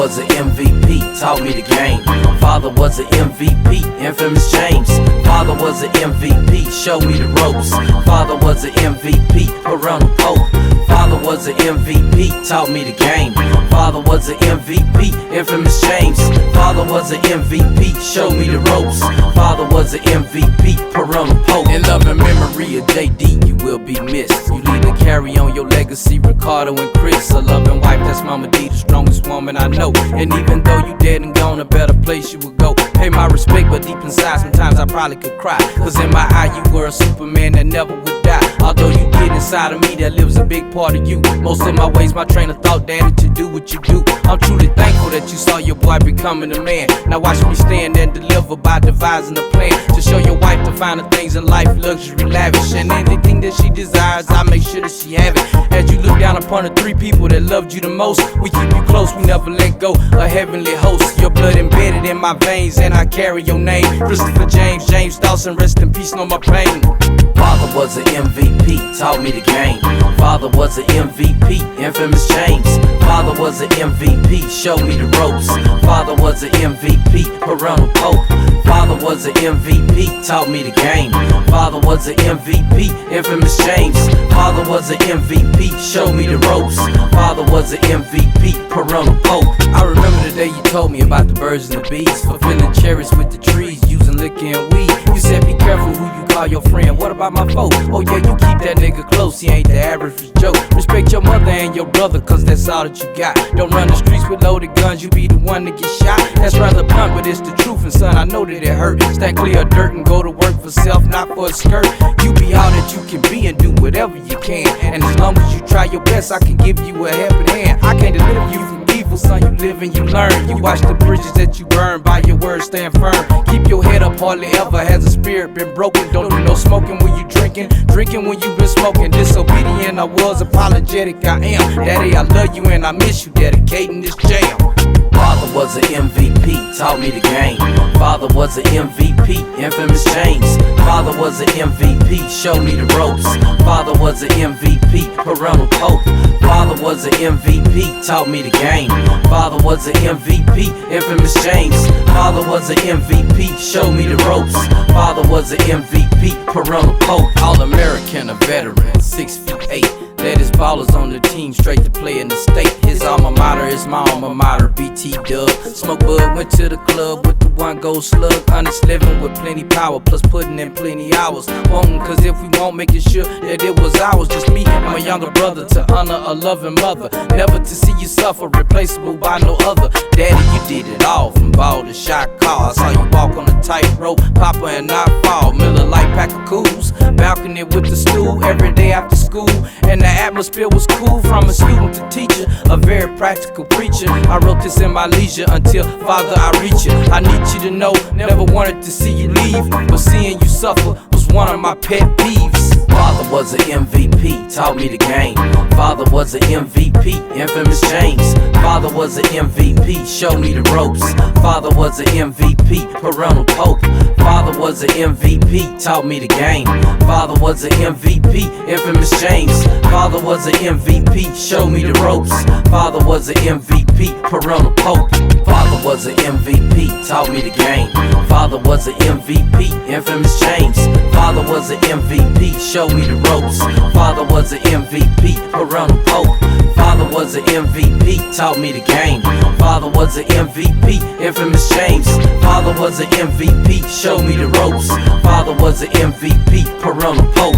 was an MVP, taught me the game. Father was an MVP, infamous James. Father was an MVP, showed me the ropes. Father was an MVP, parental pope. Father was an MVP, taught me the game. Father was an MVP, infamous James. Father was an MVP, showed me the ropes. Father was an MVP, parental pope. In love and memory of JD, you will be missed. You need to carry on your legacy, Ricardo and Chris. A loving wife, that's Mama D, the strongest woman I know. And even though you dead and gone, a better place you would go. Pay my respect, but deep inside sometimes I probably could cry. Cause in my eye you were a Superman that never would die. Although you did inside of me, that lives a big part of you. Most of my ways, my train of thought, daddy, to do what you do. I'm truly thankful that you saw your boy becoming a man. Now watch me stand and deliver by devising a plan to show your wife the finer things in life, luxury, lavish, and anything that she desires, I make sure that she have it. As you look down upon the three people that loved you the most, we keep you close, we never let go. A heavenly host, your blood embedded in my veins, and I carry your name. Christopher James, James Dawson, rest in peace, no more pain. Father was an MVP, taught me the game. Father was an MVP, infamous James. Father was an MVP, showed me the ropes. Father was an MVP, parental pope. Father was an MVP, taught me the game. Father was an MVP, infamous James. Father was an MVP, showed me the ropes. Father was an MVP, parental pope. I remember the day you told me about the birds and the bees, fulfilling cherries with the trees, using liquor and weed. You said be careful who you call your friend. What about my foe? Oh yeah, you keep that nigga close, he ain't the average Joe. Respect your mother and your brother, cause that's all that you got. Don't run the streets with loaded guns, you be the one to get shot. That's rather blunt, but it's the truth, and son, I know that it hurt. Stand clear of dirt and go to work for self, not for a skirt. You be all that you can be and do whatever you can. And as long as you try your best, I can give you a helping hand. I can't deliver you from evil, son, you live and you learn. You watch the bridges that you burn, by your words stand firm. Keep your head up, hardly ever has a spirit been broken. Don't do no smoking when you drinking, drinking when you been smoking. Disobedient I was, apologetic I am. Daddy, I love you and I miss you, dedicating this jam. Father was an MVP, taught me the game. Father was an MVP, infamous James. Father was an MVP, showed me the ropes. Father was an MVP, parental pope. Father was an MVP, taught me the game. Father was an MVP, infamous James. Father was an MVP, showed me the ropes. Father was an MVP, parental pope. All-American, a veteran, 6'8". Latest ballers on the team, straight to play in the state. His alma mater is my alma mater, BT Dubb. Smoke bud, went to the club with the one gold slug. Honest living with plenty power, plus putting in plenty hours. Wantin', cause if we won't, making sure that it was ours. Just me and my younger brother, to honor a loving mother. Never to see you suffer, replaceable by no other. Daddy, you did it all, from ball to shot call. I saw you walk on a tightrope, Papa and not fall. Miller Lite pack of cools, balcony with the stool every day after school. And the atmosphere was cool, from a student to teacher, a very practical preacher. I wrote this in my leisure until, Father, I reach you. I need you to know, never wanted to see you leave, but seeing you suffer was one of my pet peeves. Father was an MVP, taught me the game. Father was an MVP, infamous James. Father was an MVP, showed me the ropes. Father was an MVP, parental pope. Father was an MVP, taught me the game. Father was an MVP, infamous James. Father was an MVP, showed me the ropes. Father was an MVP, parental pope. Father was an MVP, taught me the game. Father was an MVP, infamous James. Father was an MVP, showed me the ropes. Father was an MVP, parental pope. Father was an MVP, taught me the game. Father was an MVP, infamous James. Father was an MVP, showed me the ropes. Father was an MVP, parental pope.